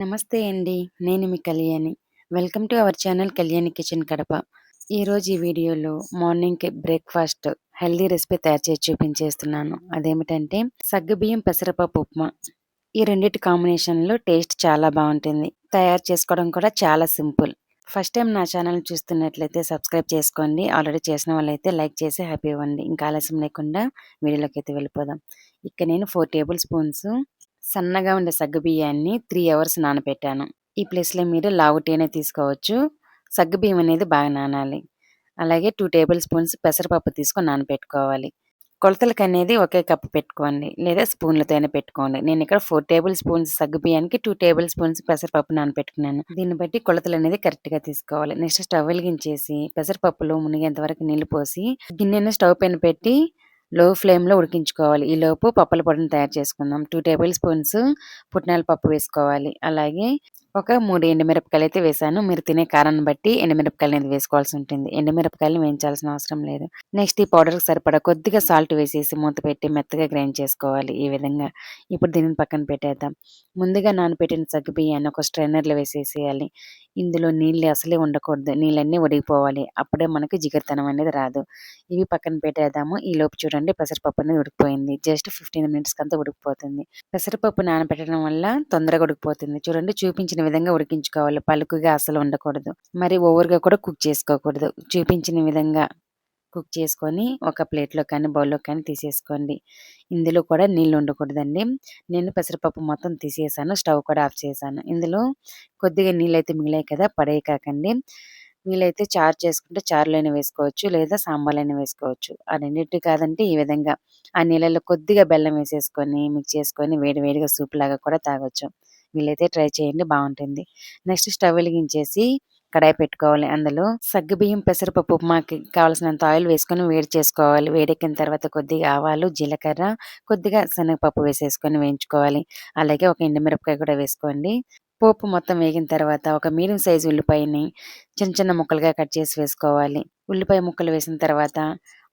నమస్తే అండి. నేను మీ Kalyani. Welcome to our channel Kalyani kitchen Kadapa. ఈరోజు ఈ వీడియోలో మార్నింగ్‌కి బ్రేక్‌ఫాస్ట్ హెల్తీ రెసిపీ తయారు చేసి చూపించేస్తున్నాను. అదేమిటంటే సగ్గుబియ్యం పెసరపప్పు ఉప్మా. ఈ రెండిటి కాంబినేషన్‌లో టేస్ట్ చాలా బావుంటుంది. తయారు చేసుకోవడం కూడా చాలా సింపుల్. ఫస్ట్ టైమ్ నా ఛానల్‌ని చూస్తున్నట్లయితే సబ్స్క్రైబ్ చేసుకోండి. ఆల్రెడీ చేసిన వాళ్ళైతే లైక్ చేసి హ్యాపీ అవ్వండి. ఇంకా ఆలస్యం లేకుండా వీడియోలోకైతే వెళ్ళిపోదాం. ఇక్కడ నేను 4 టేబుల్ స్పూన్స్ సన్నగా ఉండే సగ్గుబియ్యాన్ని 3 అవర్స్ నానబెట్టాను. ఈ ప్లేస్‌లో మీరు లావు టీనే తీసుకోవచ్చు. సగ్గుబియ్యం అనేది బాగా నానాలి. అలాగే 2 టేబుల్ స్పూన్స్ పెసరపప్పు తీసుకొని నానబెట్టుకోవాలి. కొలతలకనేది ఒకే కప్పు పెట్టుకోండి. లేదా స్పూన్‌లతో అయినా పెట్టుకోండి. నేనిక్కడ 4 టేబుల్ స్పూన్స్ సగ్గుబియ్యానికి 2 టేబుల్ స్పూన్స్ పెసరపప్పు నానబెట్టుకున్నాను. దీన్ని బట్టి కొలతలనేది కరెక్ట్‌గా తీసుకోవాలి. నెక్స్ట్ స్టవ్ వెలిగించేసి పెసరపప్పులో మునిగేంత వరకు నీళ్లు పోసి గిన్నెను స్టవ్ పైన పెట్టి లో ఫ్లేమ్‌లో ఉడికించుకోవాలి. ఈలోపు పప్పుల పొడిని తయారు చేసుకుందాం. 2 టేబుల్ స్పూన్స్ పుట్నాల పప్పు వేసుకోవాలి. అలాగే ఒక 3 ఎండుమిరపకాయలైతే వేశాను. మీరు తినే కారాన్ని బట్టి ఎండుమిరపకాయలనేది వేసుకోవాల్సి ఉంటుంది. ఎండుమిరపకాయలను వేయించాల్సిన అవసరం లేదు. నెక్స్ట్ ఈ పౌడర్‌కి సరిపడా కొద్దిగా సాల్ట్ వేసేసి మూత పెట్టి మెత్తగా గ్రైండ్ చేసుకోవాలి ఈ విధంగా. ఇప్పుడు దీనిని పక్కన పెట్టేద్దాం. ముందుగా నానబెట్టిన సగ్గుబియ్యాన్ని ఒక స్ట్రైనర్‌లో వేసేసేయాలి. ఇందులో నీళ్ళు అసలే ఉండకూడదు. నీళ్ళన్నీ ఉడికిపోవాలి. అప్పుడే మనకి జిగటతనం అనేది రాదు. ఇవి పక్కన పెట్టేద్దాము. ఈలోపు చూడండి పెసరపప్పు అనేది ఉడికిపోయింది. జస్ట్ 15 మినిట్స్‌కంతా ఉడికిపోతుంది. పెసరపప్పు నానబెట్టడం వల్ల తొందరగా ఉడికిపోతుంది. చూడండి చూపించిన విధంగా ఉడికించుకోవాలి. పలుకుగా అస్సలు ఉండకూడదు. మరి ఓవర్‌గా కూడా కుక్ చేసుకోకూడదు. చూపించిన విధంగా కుక్ చేసుకొని ఒక ప్లేట్‌లో కానీ, బౌల్‌లో కానీ తీసేసుకోండి. ఇందులో కూడా నీళ్ళు ఉండకూడదండి. నేను పెసరపప్పు మొత్తం తీసేసాను. స్టవ్ కూడా ఆఫ్ చేశాను. ఇందులో కొద్దిగా నీళ్ళైతే మిగిలాయి కదా! పడేయకండి. వీలైతే చారు చేసుకుంటే చారులోనే వేసుకోవచ్చు. లేదా సాంబార్‌లోనే వేసుకోవచ్చు. ఆ రెండిటి కాదంటే ఈ విధంగా ఆ నీళ్ళలో కొద్దిగా బెల్లం వేసేసుకొని, మిక్స్ చేసుకొని వేడి వేడిగా సూప్‌లాగా కూడా తాగొచ్చు. వీలైతే ట్రై చేయండి బావుంటుంది. నెక్స్ట్ స్టవ్ వెలిగించేసి కడాయి పెట్టుకోవాలి. అందులో సగ్గుబియ్యం, పెసరపప్పు ఉప్మాకి కావాల్సినంత ఆయిల్ వేసుకొని వేడి చేసుకోవాలి. వేడెక్కిన తర్వాత కొద్దిగా ఆవాలు, జీలకర్ర, కొద్దిగా శనగపప్పు వేసేసుకొని వేయించుకోవాలి. అలాగే ఒక ఎండుమిరపకాయ కూడా వేసుకోండి. పోపు మొత్తం వేగిన తర్వాత ఒక మీడియం సైజు ఉల్లిపాయని చిన్న చిన్న ముక్కలుగా కట్ చేసి వేసుకోవాలి. ఉల్లిపాయ ముక్కలు వేసిన తర్వాత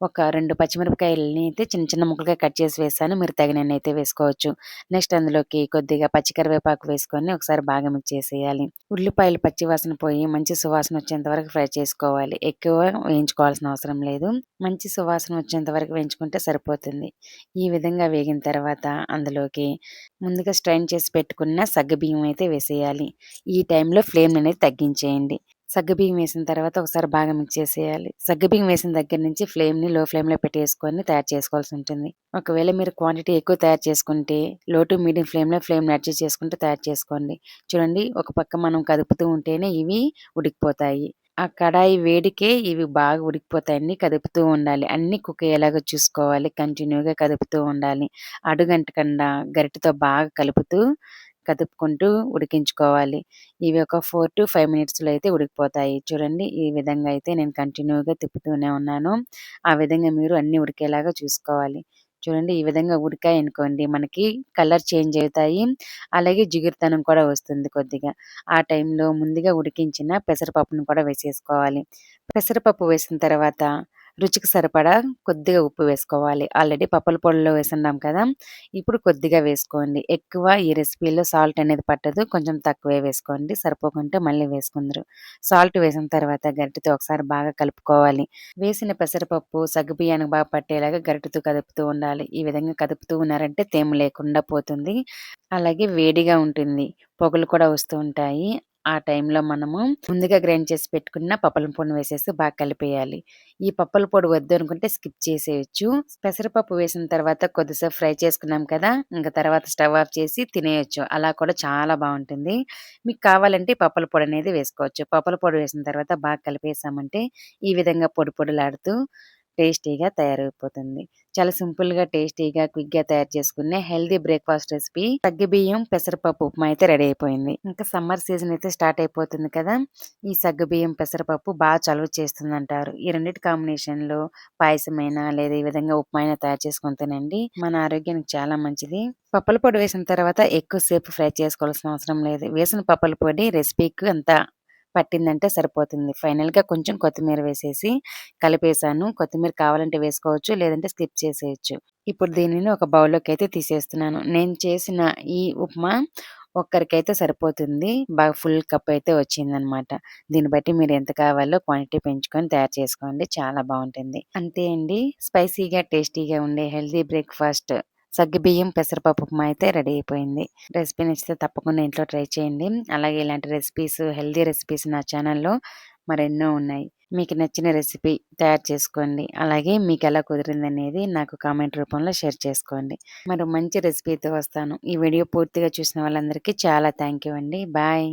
ఒక 2 పచ్చిమిరపకాయలని అయితే చిన్న చిన్న ముక్కలుగా కట్ చేసి వేశాను. మీరు తగినన్ని అయితే వేసుకోవచ్చు. నెక్స్ట్ అందులోకి కొద్దిగా పచ్చి కరివేపాకు వేసుకొని ఒకసారి బాగా మిక్స్ చేసేయాలి. ఉల్లిపాయలు పచ్చి వాసన పోయి మంచి సువాసన వచ్చేంత వరకు ఫ్రై చేసుకోవాలి. ఎక్కువ వేయించుకోవాల్సిన అవసరం లేదు. మంచి సువాసన వచ్చేంత వరకు వేయించుకుంటే సరిపోతుంది. ఈ విధంగా వేగిన తర్వాత అందులోకి ముందుగా స్ట్రైన్ చేసి పెట్టుకున్న సగ్గుబియ్యం అయితే వేసేయాలి. ఈ టైంలో ఫ్లేమ్‌ననేది తగ్గించేయండి. సగ్గుబియ్యం వేసిన తర్వాత ఒకసారి బాగా మిక్స్ చేసేయాలి. సగ్గుబియ్యం వేసిన దగ్గర నుంచి ఫ్లేమ్‌ని లో ఫ్లేమ్‌లో పెట్టేసుకొని తయారు చేసుకోవాల్సి ఉంటుంది. ఒకవేళ మీరు క్వాంటిటీ ఎక్కువ తయారు చేసుకుంటే లో టు మీడియం ఫ్లేమ్‌ని అడ్జస్ట్ చేసుకుంటూ తయారు చేసుకోండి. చూడండి ఒక పక్క మనం కదుపుతూ ఉంటేనే ఇవి ఉడికిపోతాయి. ఆ కడాయి వేడికే ఇవి బాగా ఉడికిపోతాయండి. కదుపుతూ ఉండాలి. అన్నీ కుక్ అయ్యేలాగా చూసుకోవాలి. కంటిన్యూగా కదుపుతూ ఉండాలి. అడుగంటకుండా గరిటెతో బాగా కదుపుకుంటూ ఉడికించుకోవాలి. ఇవి ఒక 4-5 మినిట్స్‌లో అయితే ఉడికిపోతాయి. చూడండి ఈ విధంగా అయితే నేను కంటిన్యూగా తిప్పుతూనే ఉన్నాను. ఆ విధంగా మీరు అన్నీ ఉడికేలాగా చూసుకోవాలి. చూడండి ఈ విధంగా ఉడికాయనుకోండి మనకి కలర్ చేంజ్ అవుతాయి. అలాగే జిగురుతనం కూడా వస్తుంది కొద్దిగా. ఆ టైంలో ముందుగా ఉడికించిన పెసరపప్పును కూడా వేసేసుకోవాలి. పెసరపప్పు వేసిన తర్వాత రుచికి సరిపడా కొద్దిగా ఉప్పు వేసుకోవాలి. ఆల్రెడీ పప్పుల పొడిలో వేసున్నాం కదా! ఇప్పుడు కొద్దిగా వేసుకోండి. ఎక్కువ ఈ రెసిపీలో సాల్ట్ అనేది పట్టదు. కొంచెం తక్కువే వేసుకోండి. సరిపోకుంటే మళ్ళీ వేసుకుందురు. సాల్ట్ వేసిన తర్వాత గరిటెతో ఒకసారి బాగా కలుపుకోవాలి. వేసిన పెసరపప్పు సగ్గుబియ్యానికి బాగా పట్టేలాగా గరిటెతో కదుపుతూ ఉండాలి. ఈ విధంగా కదుపుతూ ఉన్నారంటే తేమ లేకుండా పోతుంది. అలాగే వేడిగా ఉంటుంది. పొగలు కూడా వస్తూ ఉంటాయి. ఆ టైంలో మనము ముందుగా గ్రైండ్ చేసి పెట్టుకున్న పప్పుల పొడిని వేసేసి బాగా కలిపేయాలి. ఈ పప్పుల పొడి వద్దు అనుకుంటే స్కిప్ చేసేయొచ్చు. పెసరపప్పు వేసిన తర్వాత కొద్దిసేపు ఫ్రై చేసుకున్నాం కదా! ఇంక తర్వాత స్టవ్ ఆఫ్ చేసి తినేయొచ్చు. అలా కూడా చాలా బావుంటుంది. మీకు కావాలంటే పప్పుల పొడి అనేది వేసుకోవచ్చు. పప్పుల పొడి వేసిన తర్వాత బాగా కలిపేసామంటే ఈ విధంగా పొడి పొడిలాడుతూ టేస్టీగా తయారైపోతుంది. చాలా సింపుల్‌గా, టేస్టీగా, క్విక్‌గా తయారు చేసుకునే హెల్తీ బ్రేక్‌ఫాస్ట్ రెసిపీ సగ్గుబియ్యం, పెసరపప్పు ఉప్మా అయితే రెడీ అయిపోయింది. ఇంకా సమ్మర్ సీజన్ అయితే స్టార్ట్ అయిపోతుంది కదా! ఈ సగ్గుబియ్యం, పెసరపప్పు చలువ చేస్తుందంటారు. ఈ రెండిటి కాంబినేషన్‌లో పాయసమైనా లేదా ఈ విధంగా ఉప్మా అయినా తయారు చేసుకొని తినండి. మన ఆరోగ్యానికి చాలా మంచిది. పప్పుల పొడి వేసిన తర్వాత ఎక్కువ సేపు ఫ్రై చేసుకోవాల్సిన అవసరం లేదు. వేసిన పప్పుల పొడి రెసిపీకి అంతా పట్టిందంటే సరిపోతుంది. ఫైనల్‌గా కొంచెం కొత్తిమీర వేసేసి కలిపేసాను. కొత్తిమీర కావాలంటే వేసుకోవచ్చు. లేదంటే స్కిప్ చేసేయొచ్చు. ఇప్పుడు దీనిని ఒక బౌల్‌లోకైతే తీసేస్తున్నాను. నేను చేసిన ఈ ఉప్మా ఒక్కరికైతే సరిపోతుంది. బాగా ఫుల్ కప్ అయితే వచ్చిందనమాట. దీన్ని బట్టి మీరు ఎంత కావాలో క్వాంటిటీ పెంచుకొని తయారు చేసుకోండి. చాలా బావుంటుంది. అంతే అండి. స్పైసీగా, టేస్టీగా ఉండే హెల్తీ బ్రేక్‌ఫాస్ట్ సగ్గుబియ్యం, పెసరపప్పు ఉప్మా అయితే రెడీ అయిపోయింది. రెసిపీ నచ్చితే తప్పకుండా ఇంట్లో ట్రై చేయండి. అలాగే ఇలాంటి రెసిపీస్, హెల్తీ రెసిపీస్ నా ఛానల్‌లో మరెన్నో ఉన్నాయి. మీకు నచ్చిన రెసిపీ తయారు చేసుకోండి. అలాగే మీకెలా కుదిరిందనేది నాకు కామెంట్ రూపంలో షేర్ చేసుకోండి. మరో మంచి రెసిపీతో వస్తాను. ఈ వీడియో పూర్తిగా చూసిన వాళ్ళందరికీ చాలా థాంక్ యూ అండి. బాయ్.